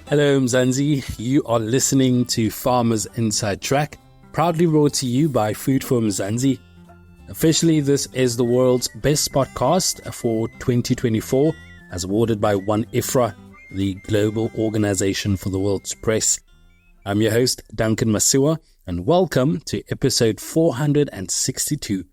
Hello Mzansi, you are listening to Farmers Inside Track, proudly brought to you by Food for Mzansi. Officially, this is the world's best podcast for 2024, as awarded by One IFRA, the global organization for the world's press. I'm your host, Duncan Masiwa, and welcome to episode 462.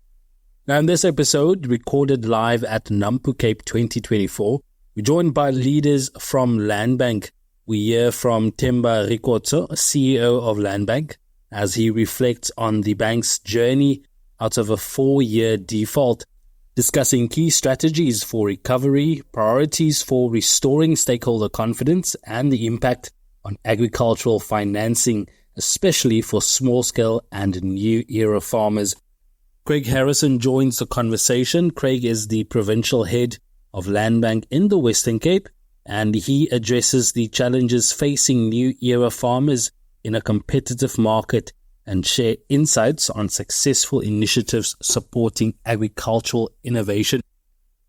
Now, in this episode, recorded live at Nampo Cape 2024, we're joined by leaders from Landbank. We hear from Themba Rikhotso, CEO of Landbank, as he reflects on the bank's journey out of a 4-year default, discussing key strategies for recovery, priorities for restoring stakeholder confidence, and the impact on agricultural financing, especially for small-scale and new-era farmers. Craig Harrison joins the conversation. Craig is the Provincial Head of Landbank in the Western Cape, and he addresses the challenges facing new-era farmers in a competitive market and share insights on successful initiatives supporting agricultural innovation.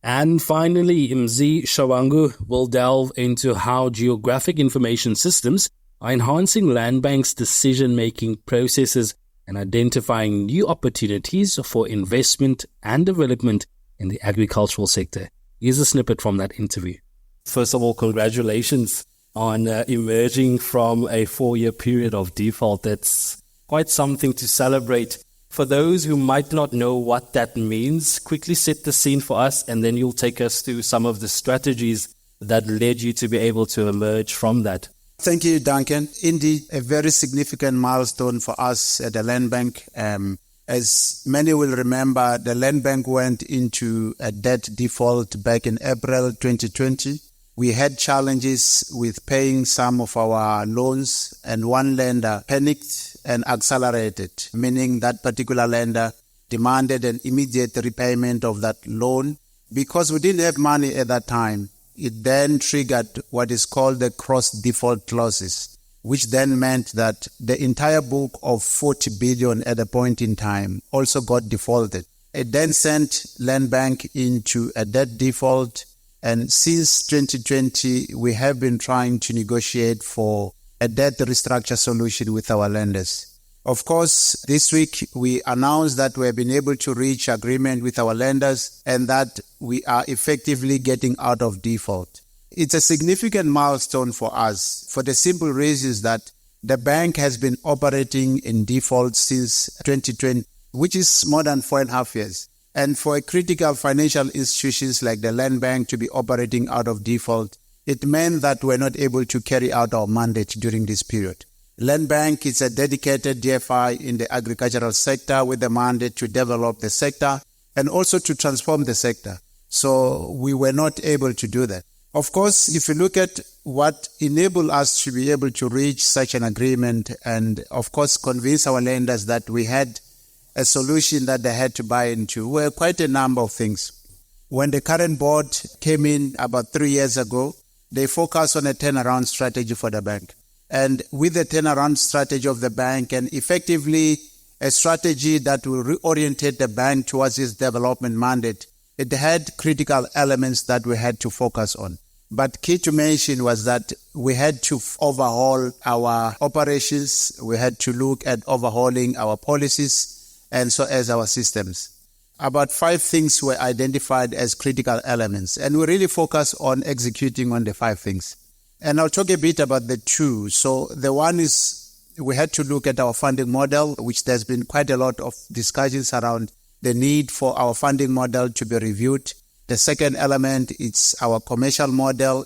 And finally, Mzi Shabangu will delve into how Geographic Information Systems are enhancing Landbank's decision-making processes and identifying new opportunities for investment and development in the agricultural sector. Here's a snippet from that interview. First of all, congratulations on emerging from a 4-year period of default. That's quite something to celebrate. For those who might not know what that means, quickly set the scene for us, and then you'll take us through some of the strategies that led you to be able to emerge from that. Thank you, Duncan. Indeed, a very significant milestone for us at the Landbank. As many will remember, the Landbank went into a debt default back in April 2020. We had challenges with paying some of our loans, and one lender panicked and accelerated, meaning that particular lender demanded an immediate repayment of that loan. Because we didn't have money at that time, it then triggered what is called the cross-default clauses, which then meant that the entire book of 40 billion at a point in time also got defaulted. It then sent Landbank into a debt default. And since 2020, we have been trying to negotiate for a debt restructure solution with our lenders. Of course, this week, we announced that we have been able to reach agreement with our lenders and that we are effectively getting out of default. It's a significant milestone for us for the simple reasons that the bank has been operating in default since 2020, which is more than 4.5 years. And for a critical financial institutions like the Landbank to be operating out of default, it meant that we're not able to carry out our mandate during this period. Landbank is a dedicated DFI in the agricultural sector with the mandate to develop the sector and also to transform the sector. So we were not able to do that. Of course, if you look at what enabled us to be able to reach such an agreement and, of course, convince our lenders that we had a solution that they had to buy into, were quite a number of things. When the current board came in about 3 years ago, they focused on a turnaround strategy for the bank. And with the turnaround strategy of the bank and effectively a strategy that will reorientate the bank towards its development mandate, it had critical elements that we had to focus on. But key to mention was that we had to overhaul our operations. We had to look at overhauling our policies and so as our systems. About 5 things were identified as critical elements, and we really focus on executing on the 5 things. And I'll talk a bit about the 2. So the one is we had to look at our funding model, which there's been quite a lot of discussions around the need for our funding model to be reviewed. The second element is our commercial model,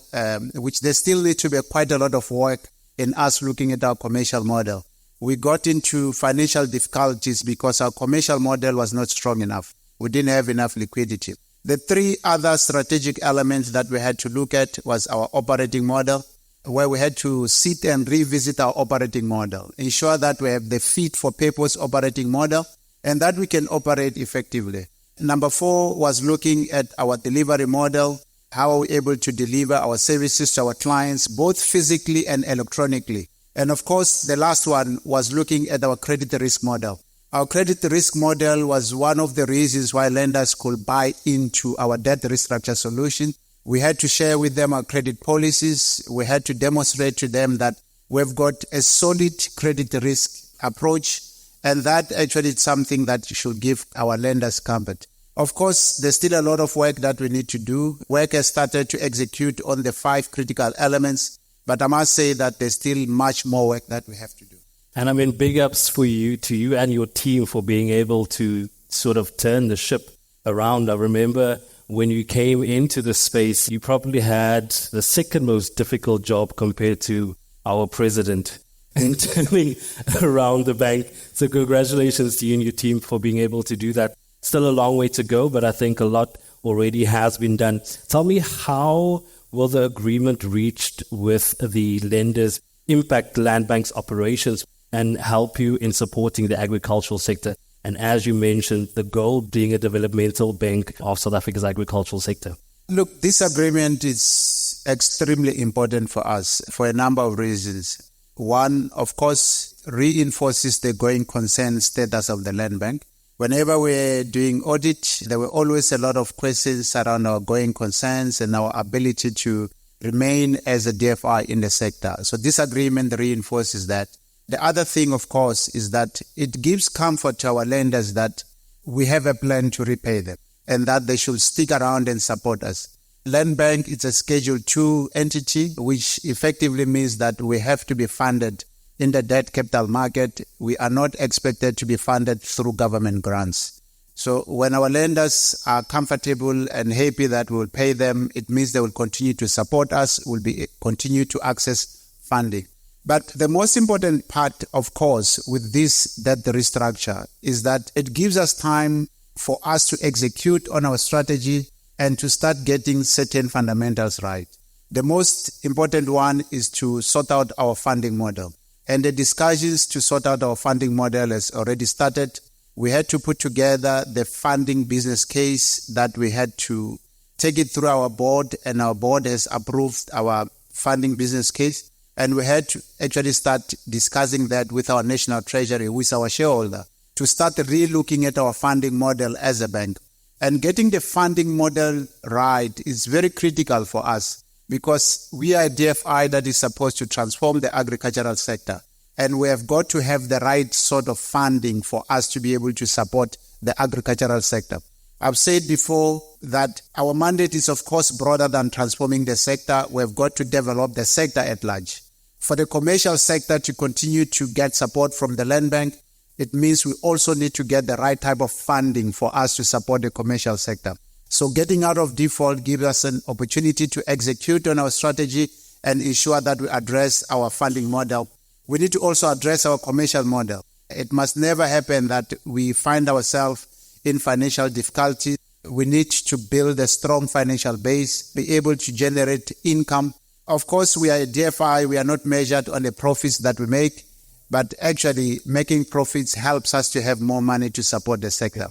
which there still needs to be quite a lot of work in us looking at our commercial model. We got into financial difficulties because our commercial model was not strong enough. We didn't have enough liquidity. The 3 other strategic elements that we had to look at was our operating model, where we had to sit and revisit our operating model, ensure that we have the fit-for-purpose operating model and that we can operate effectively. Number 4 was looking at our delivery model. How are we able to deliver our services to our clients, both physically and electronically? And of course, the last one was looking at our credit risk model. Our credit risk model was one of the reasons why lenders could buy into our debt restructure solution, We had to share with them our credit policies. We had to demonstrate to them that we've got a solid credit risk approach, and that actually is something that should give our lenders comfort. Of course, there's still a lot of work that we need to do. Work has started to execute on the 5 critical elements, but I must say that there's still much more work that we have to do. And I mean, big ups to you and your team for being able to sort of turn the ship around. I remember when you came into the space, you probably had the second most difficult job compared to our president in turning around the bank. So congratulations to you and your team for being able to do that. Still a long way to go, but I think a lot already has been done. Tell me, how will the agreement reached with the lenders impact Land Bank's operations and help you in supporting the agricultural sector? And as you mentioned, the goal being a developmental bank of South Africa's agricultural sector. Look, this agreement is extremely important for us for a number of reasons. One, of course, reinforces the going concern status of the Land Bank. Whenever we're doing audit, there were always a lot of questions around our going concerns and our ability to remain as a DFI in the sector. So this agreement reinforces that. The other thing, of course, is that it gives comfort to our lenders that we have a plan to repay them and that they should stick around and support us. Land Bank is a Schedule 2 entity, which effectively means that we have to be funded in the debt capital market. We are not expected to be funded through government grants. So when our lenders are comfortable and happy that we will pay them, it means they will continue to support us, will continue to access funding. But the most important part, of course, with this debt restructure is that it gives us time for us to execute on our strategy and to start getting certain fundamentals right. The most important one is to sort out our funding model. And the discussions to sort out our funding model has already started. We had to put together the funding business case that we had to take it through our board, and our board has approved our funding business case. And we had to actually start discussing that with our National Treasury, with our shareholder, to start re-looking at our funding model as a bank. And getting the funding model right is very critical for us because we are a DFI that is supposed to transform the agricultural sector. And we have got to have the right sort of funding for us to be able to support the agricultural sector. I've said before that our mandate is, of course, broader than transforming the sector. We've got to develop the sector at large. For the commercial sector to continue to get support from the Land Bank, it means we also need to get the right type of funding for us to support the commercial sector. So getting out of default gives us an opportunity to execute on our strategy and ensure that we address our funding model. We need to also address our commercial model. It must never happen that we find ourselves in financial difficulty. We need to build a strong financial base, be able to generate income. Of course, we are a DFI. We are not measured on the profits that we make, but actually making profits helps us to have more money to support the sector.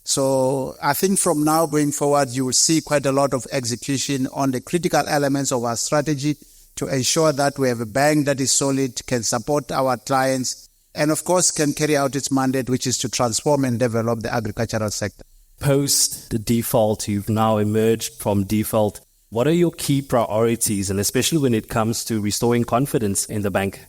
So I think from now going forward, you will see quite a lot of execution on the critical elements of our strategy to ensure that we have a bank that is solid, can support our clients, and of course can carry out its mandate, which is to transform and develop the agricultural sector. Post the default, you've now emerged from default. What are your key priorities, and especially when it comes to restoring confidence in the bank?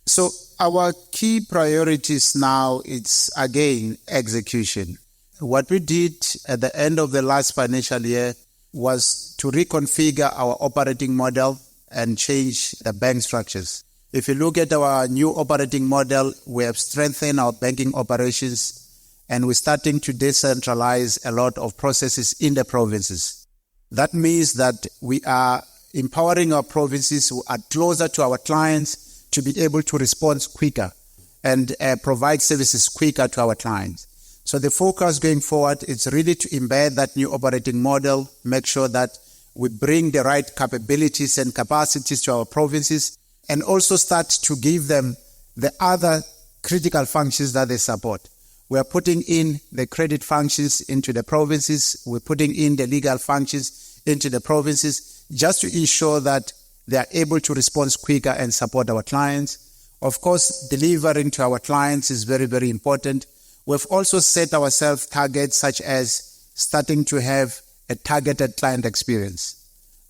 So our key priorities now is, again, execution. What we did at the end of the last financial year was to reconfigure our operating model and change the bank structures. If you look at our new operating model, we have strengthened our banking operations and we're starting to decentralize a lot of processes in the provinces. That means that we are empowering our provinces who are closer to our clients to be able to respond quicker and provide services quicker to our clients. So the focus going forward is really to embed that new operating model, make sure that we bring the right capabilities and capacities to our provinces, and also start to give them the other critical functions that they support. We are putting in the credit functions into the provinces. We're putting in the legal functions into the provinces just to ensure that they are able to respond quicker and support our clients. Of course, delivering to our clients is very, very important. We've also set ourselves targets such as starting to have a targeted client experience.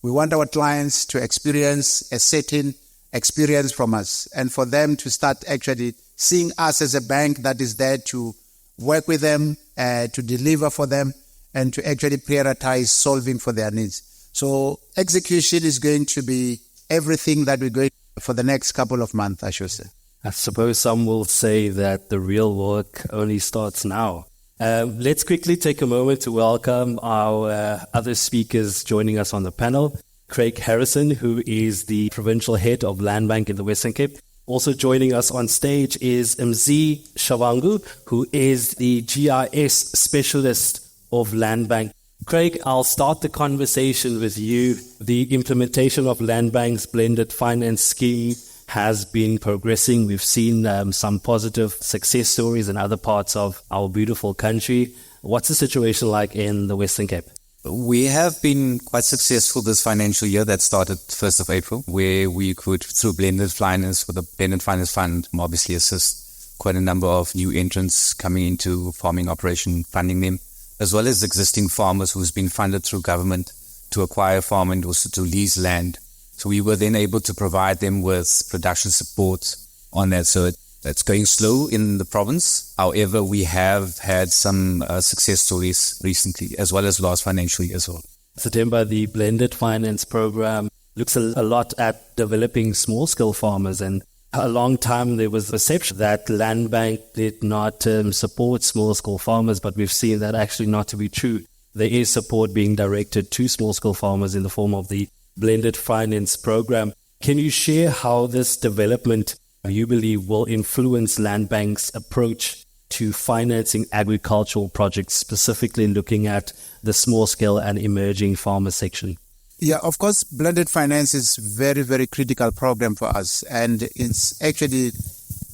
We want our clients to experience a certain experience from us, and for them to start actually seeing us as a bank that is there to work with them, to deliver for them, and to actually prioritize solving for their needs. So execution is going to be everything that we're going for the next couple of months, I should say. I suppose some will say that the real work only starts now. Let's quickly take a moment to welcome our other speakers joining us on the panel. Craig Harrison, who is the Provincial Head of Land Bank in the Western Cape. Also joining us on stage is Mzi Shabangu, who is the GIS Specialist of Land Bank. Craig, I'll start the conversation with you. The implementation of Land Bank's blended finance scheme has been progressing. We've seen some positive success stories in other parts of our beautiful country. What's the situation like in the Western Cape? We have been quite successful this financial year that started 1st of April, where we could, through blended finance, with the blended finance fund, obviously assist quite a number of new entrants coming into farming operation, funding them, as well as existing farmers who's been funded through government to acquire farm and also to lease land. So we were then able to provide them with production support on that. So it's going slow in the province. However, we have had some success stories recently, as well as last financial year as well. So Themba, the blended finance program looks a lot at developing small-scale farmers, and a long time there was the perception that Land Bank did not support small-scale farmers, but we've seen that actually not to be true. There is support being directed to small-scale farmers in the form of the blended finance program. Can you share how this development, you believe, will influence Land Bank's approach to financing agricultural projects, specifically looking at the small-scale and emerging farmer section? Yeah, of course, blended finance is very, very critical program for us. And it's actually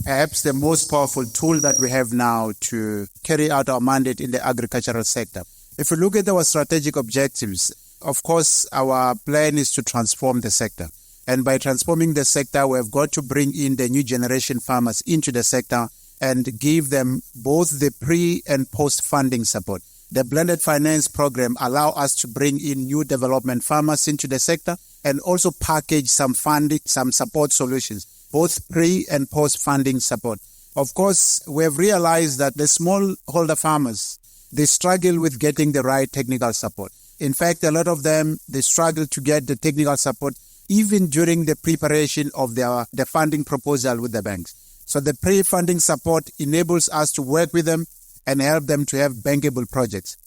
perhaps the most powerful tool that we have now to carry out our mandate in the agricultural sector. If we look at our strategic objectives, of course, our plan is to transform the sector. And by transforming the sector, we have got to bring in the new generation farmers into the sector and give them both the pre and post funding support. The blended finance program allow us to bring in new development farmers into the sector and also package some funding, some support solutions, both pre and post funding support. Of course, we have realized that the smallholder farmers, they struggle with getting the right technical support. In fact, a lot of them, they struggle to get the technical support even during the preparation of the funding proposal with the banks. So the pre-funding support enables us to work with them and help them to have bankable projects.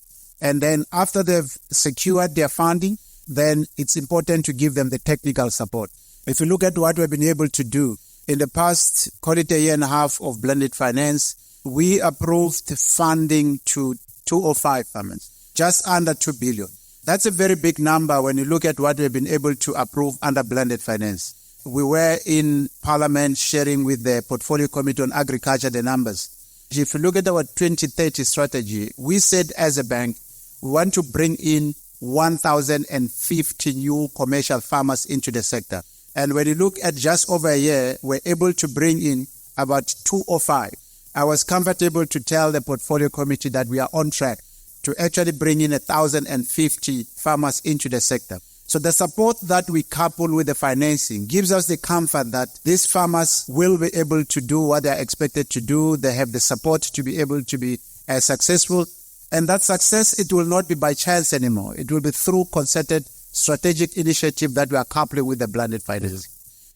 And then after they've secured their funding, then it's important to give them the technical support. If you look at what we've been able to do, in the past, call it a year and a half of blended finance, we approved funding to 205 farmers, just under 2 billion. That's a very big number when you look at what we've been able to approve under blended finance. We were in Parliament sharing with the Portfolio Committee on Agriculture the numbers. If you look at our 2030 strategy, we said as a bank, we want to bring in 1,050 new commercial farmers into the sector. And when you look at just over a year, we're able to bring in about 205. I was comfortable to tell the Portfolio Committee that we are on track to actually bring in 1,050 farmers into the sector. So the support that we couple with the financing gives us the comfort that these farmers will be able to do what they are expected to do. They have the support to be able to be successful. And that success, it will not be by chance anymore. It will be through concerted strategic initiative that we are coupling with the blended finance.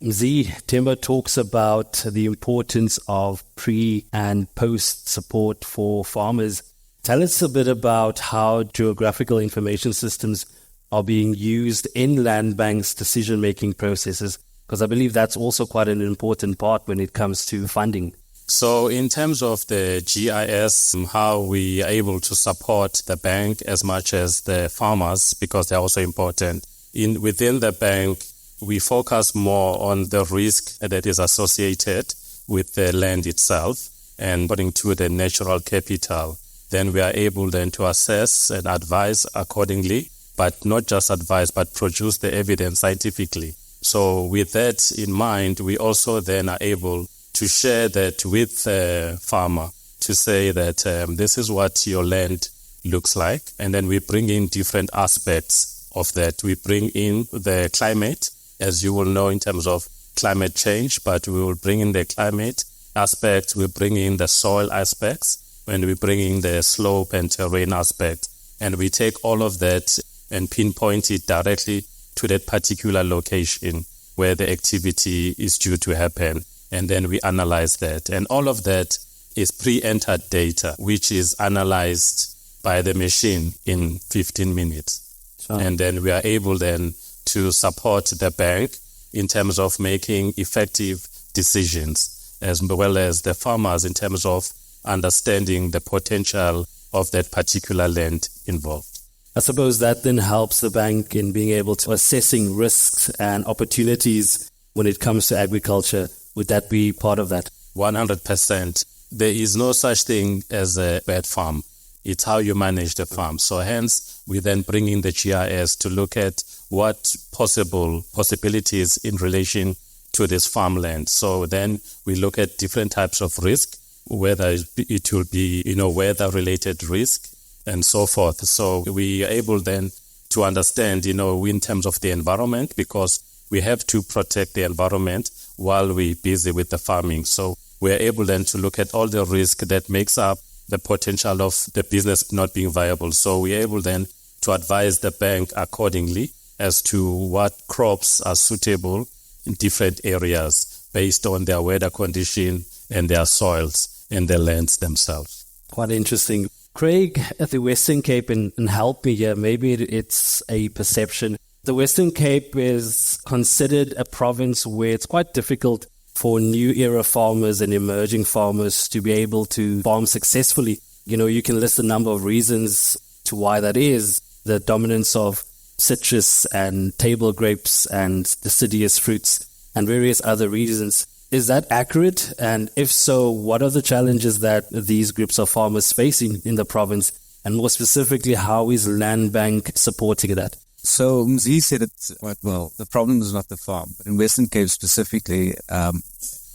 Mzi, Themba talks about the importance of pre and post support for farmers. Tell us a bit about how geographical information systems are being used in Land Bank's decision-making processes, because I believe that's also quite an important part when it comes to funding. So in terms of the GIS, how we are able to support the bank as much as the farmers, because they're also important. Within the bank, we focus more on the risk that is associated with the land itself, and according to the natural capital, then we are able then to assess and advise accordingly, but not just advise, but produce the evidence scientifically. So with that in mind, we also then are able to share that with the farmer to say that this is what your land looks like. And then we bring in different aspects of that. We bring in the climate, as you will know, in terms of climate change, but we will bring in the climate aspect, we bring in the soil aspects, when we bring in the slope and terrain aspect, and we take all of that and pinpoint it directly to that particular location where the activity is due to happen, and then we analyze that. And all of that is pre-entered data, which is analyzed by the machine in 15 minutes. Sure. And then we are able then to support the bank in terms of making effective decisions, as well as the farmers in terms of understanding the potential of that particular land involved. I suppose that then helps the bank in being able to assessing risks and opportunities when it comes to agriculture. Would that be part of that? 100%. There is no such thing as a bad farm. It's how you manage the farm. So hence, we then bring in the GIS to look at what possibilities in relation to this farmland. So then we look at different types of risk, whether it will be, weather-related risk and so forth. So we are able then to understand, in terms of the environment, because we have to protect the environment while we're busy with the farming. So we're able then to look at all the risk that makes up the potential of the business not being viable. So we're able then to advise the bank accordingly as to what crops are suitable in different areas based on their weather condition and their soils and their lands themselves. Quite interesting. Craig, at the Western Cape, and help me here, maybe it's a perception. The Western Cape is considered a province where it's quite difficult for new era farmers and emerging farmers to be able to farm successfully. You can list a number of reasons to why that is. The dominance of citrus and table grapes and deciduous fruits and various other reasons. Is that accurate? And if so, what are the challenges that these groups of farmers facing in the province? And more specifically, how is Land Bank supporting that? So Mzi said it quite well. The problem is not the farm. But in Western Cape specifically,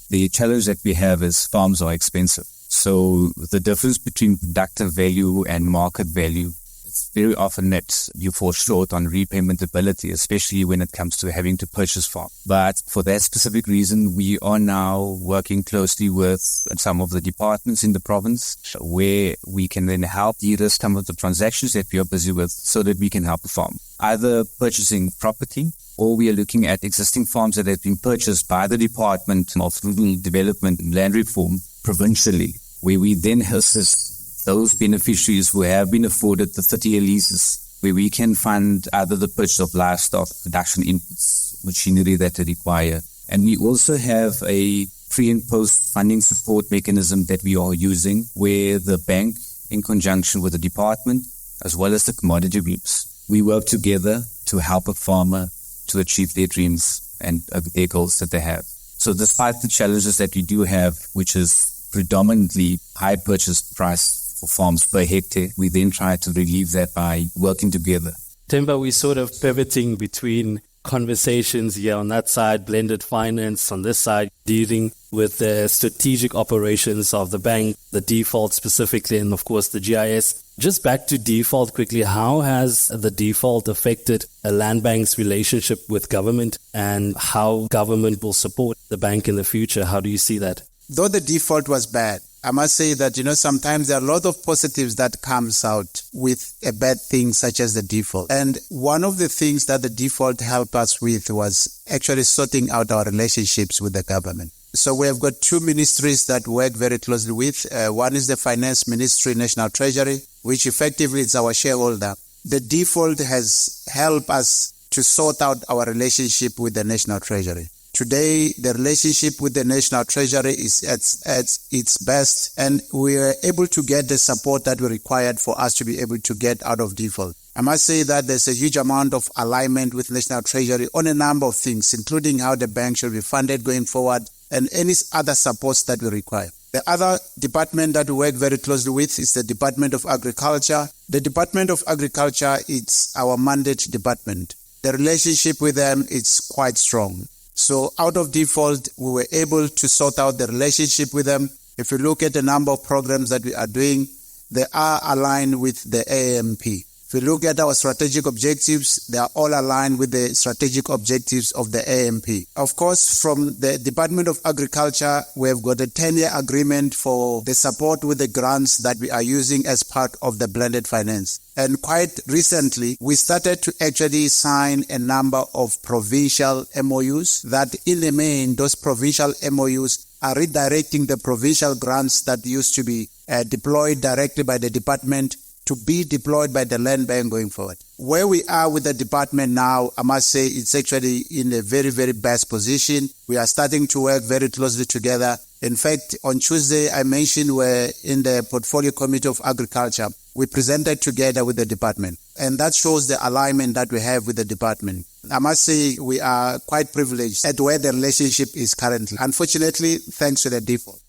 the challenge that we have is farms are expensive. So the difference between productive value and market value, it's very often that you fall short on repayment ability, especially when it comes to having to purchase farm. But for that specific reason, we are now working closely with some of the departments in the province where we can then help de-risk some of the transactions that we are busy with so that we can help the farm. Either purchasing property, or we are looking at existing farms that have been purchased by the Department of Rural Development and Land Reform provincially, where we then assist those beneficiaries who have been afforded the 30-year leases, where we can fund either the purchase of livestock, production inputs, machinery that they require. And we also have a pre- and post-funding support mechanism that we are using, where the bank, in conjunction with the department, as well as the commodity groups, we work together to help a farmer to achieve their dreams and their goals that they have. So despite the challenges that we do have, which is predominantly high purchase price for farms per hectare, we then try to relieve that by working together. Themba, we're sort of pivoting between conversations here on that side, blended finance on this side, dealing with the strategic operations of the bank, the default specifically, and of course the GIS. Just back to default quickly, how has the default affected a land bank's relationship with government and how government will support the bank in the future? How do you see that? Though the default was bad, I must say that, sometimes there are a lot of positives that comes out with a bad thing such as the default. And one of the things that the default helped us with was actually sorting out our relationships with the government. So we have got two ministries that work very closely with. One is the Finance Ministry, National Treasury, which effectively is our shareholder. The default has helped us to sort out our relationship with the National Treasury. Today, the relationship with the National Treasury is at its best, and we are able to get the support that we required for us to be able to get out of default. I must say that there's a huge amount of alignment with National Treasury on a number of things, including how the bank should be funded going forward and any other supports that we require. The other department that we work very closely with is the Department of Agriculture. The Department of Agriculture is our mandate department. The relationship with them is quite strong. So out of default, we were able to sort out the relationship with them. If you look at the number of programs that we are doing, they are aligned with the AMP. If we look at our strategic objectives, they are all aligned with the strategic objectives of the AMP. Of course, from the Department of Agriculture, we have got a 10-year agreement for the support with the grants that we are using as part of the blended finance. And quite recently, we started to actually sign a number of provincial MOUs that in the main, those provincial MOUs are redirecting the provincial grants that used to be deployed directly by the department to be deployed by the land bank going forward. Where we are with the department now, I must say it's actually in a very, very best position. We are starting to work very closely together. In fact, on Tuesday, I mentioned we're in the Portfolio Committee of Agriculture. We presented together with the department, and that shows the alignment that we have with the department. I must say we are quite privileged at where the relationship is currently. Unfortunately, thanks to the default.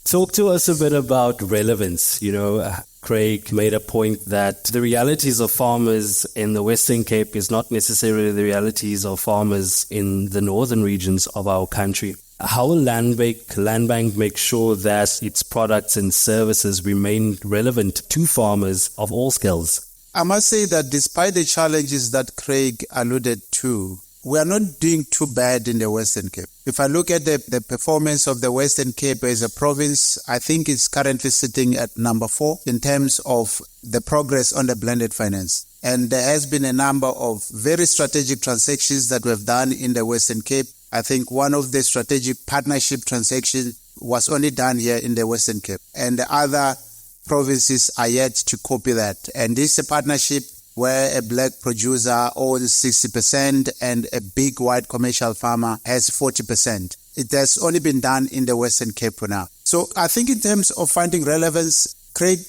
Talk to us a bit about relevance. Craig made a point that the realities of farmers in the Western Cape is not necessarily the realities of farmers in the northern regions of our country. How will Land Bank make sure that its products and services remain relevant to farmers of all skills? I must say that despite the challenges that Craig alluded to, we are not doing too bad in the Western Cape. If I look at the performance of the Western Cape as a province, I think it's currently sitting at number 4 in terms of the progress on the blended finance. And there has been a number of very strategic transactions that we've done in the Western Cape. I think one of the strategic partnership transactions was only done here in the Western Cape. And the other provinces are yet to copy that. And this is a partnership where a black producer owns 60% and a big white commercial farmer has 40%. It has only been done in the Western Cape for now. So I think in terms of finding relevance, Craig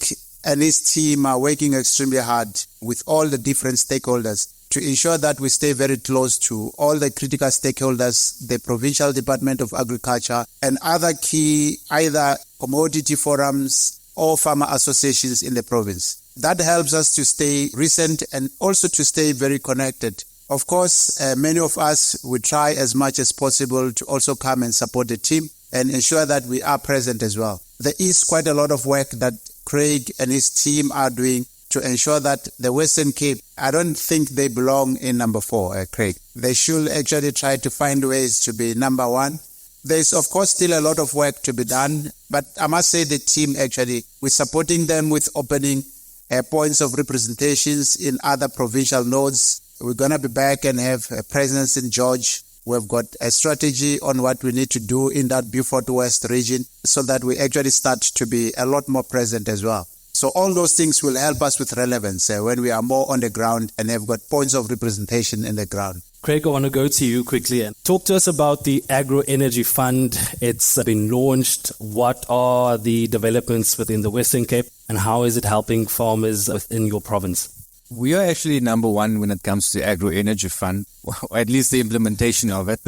and his team are working extremely hard with all the different stakeholders to ensure that we stay very close to all the critical stakeholders, the Provincial Department of Agriculture, and other key either commodity forums or farmer associations in the province. That helps us to stay recent and also to stay very connected. Of course, many of us will try as much as possible to also come and support the team and ensure that we are present as well. There is quite a lot of work that Craig and his team are doing to ensure that the Western Cape, I don't think they belong in number 4, Craig. They should actually try to find ways to be number 1. There's, of course, still a lot of work to be done, but I must say the team actually, we're supporting them with opening points of representations in other provincial nodes. We're going to be back and have a presence in George. We've got a strategy on what we need to do in that Beaufort West region so that we actually start to be a lot more present as well. So all those things will help us with relevance when we are more on the ground and have got points of representation in the ground. Craig, I want to go to you quickly and talk to us about the Agro Energy Fund. It's been launched. What are the developments within the Western Cape and how is it helping farmers within your province? We are actually number 1 when it comes to Agro Energy Fund, or at least the implementation of it.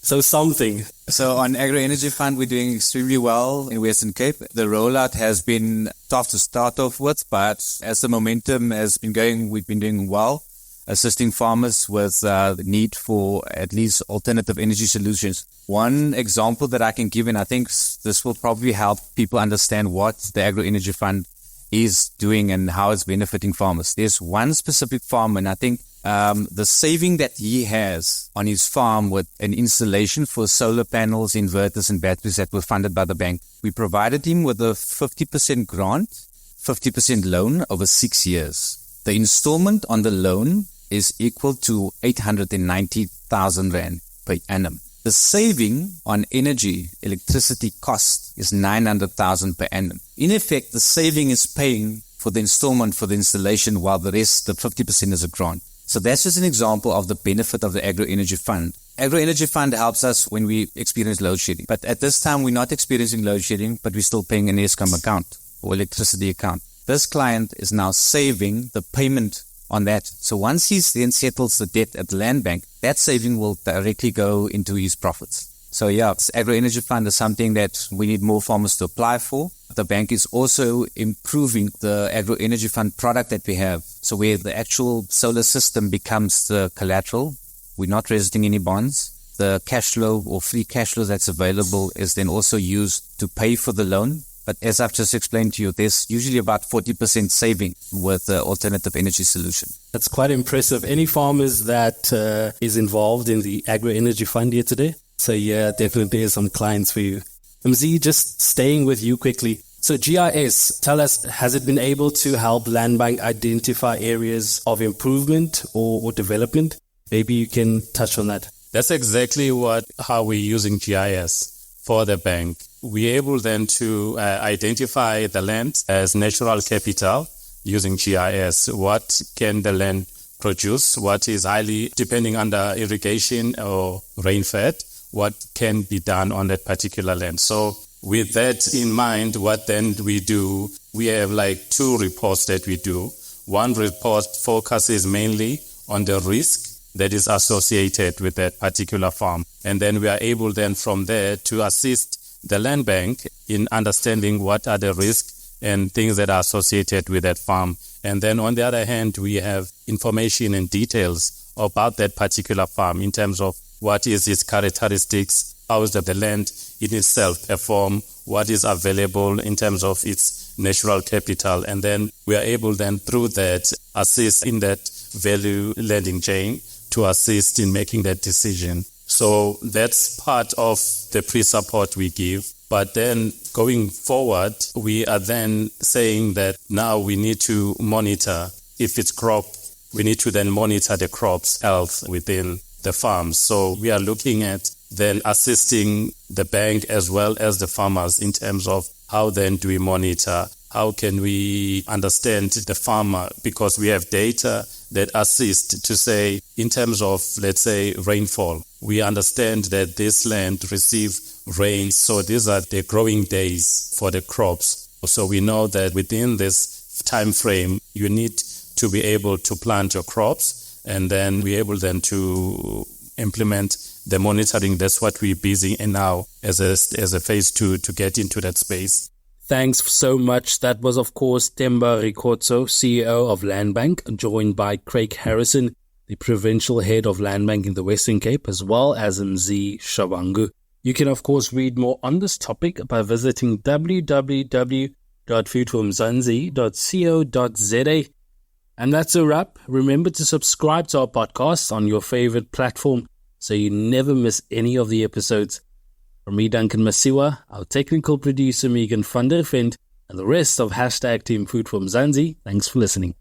So something. So on Agro Energy Fund, we're doing extremely well in Western Cape. The rollout has been tough to start off with, but as the momentum has been going, we've been doing well, assisting farmers with the need for at least alternative energy solutions. One example that I can give, and I think this will probably help people understand what the Agro Energy Fund is doing and how it's benefiting farmers. There's one specific farmer, and I think the saving that he has on his farm with an installation for solar panels, inverters, and batteries that were funded by the bank, we provided him with a 50% grant, 50% loan over 6 years. The installment on the loan is equal to 890,000 Rand per annum. The saving on electricity cost is 900,000 per annum. In effect, the saving is paying for the installment for the installation while the rest, the 50% is a grant. So that's just an example of the benefit of the Agro Energy Fund. Agro Energy Fund helps us when we experience load shedding. But at this time, we're not experiencing load shedding, but we're still paying an Eskom account or electricity account. This client is now saving the payment on that. So once he then settles the debt at the land bank, that saving will directly go into his profits. So yeah, Agro Energy Fund is something that we need more farmers to apply for. The bank is also improving the Agro Energy Fund product that we have. So where the actual solar system becomes the collateral, we're not registering any bonds. The cash flow or free cash flow that's available is then also used to pay for the loan But as I've just explained to you, there's usually about 40% saving with the alternative energy solution. That's quite impressive. Any farmers that is involved in the agro-energy fund here today? So yeah, definitely there's some clients for you. Mzi, just staying with you quickly. So GIS, tell us, has it been able to help Land Bank identify areas of improvement or development? Maybe you can touch on that. That's exactly how we're using GIS for the bank. We're able then to identify the land as natural capital using GIS. What can the land produce? What is highly depending under irrigation or rain-fed? What can be done on that particular land? So with that in mind, what then we do, we have like 2 reports that we do. One report focuses mainly on the risk that is associated with that particular farm. And then we are able then from there to assist the land bank in understanding what are the risks and things that are associated with that farm. And then on the other hand, we have information and details about that particular farm in terms of what is its characteristics, how is the land in itself perform, what is available in terms of its natural capital. And then we are able then through that assist in that value lending chain to assist in making that decision. So that's part of the pre-support we give. But then going forward, we are then saying that now we need to monitor if it's crop, we need to then monitor the crop's health within the farms. So we are looking at then assisting the bank as well as the farmers in terms of how then do we monitor, how can we understand the farmer, because we have data that assist to say in terms of, let's say, rainfall. We understand that this land receives rain, so these are the growing days for the crops. So we know that within this time frame, you need to be able to plant your crops, and then we're able then to implement the monitoring. That's what we're busy in now as a phase 2 to get into that space. Thanks so much. That was, of course, Themba Rikhotso, CEO of Land Bank, joined by Craig Harrison, the Provincial Head of Land Bank in the Western Cape, as well as Mzi Shabangu. You can, of course, read more on this topic by visiting www.foodformzansi.co.za. And that's a wrap. Remember to subscribe to our podcast on your favorite platform so you never miss any of the episodes. From me, Duncan Masiwa, our technical producer, Megan van der Vent, and the rest of #Team Food for Mzansi, thanks for listening.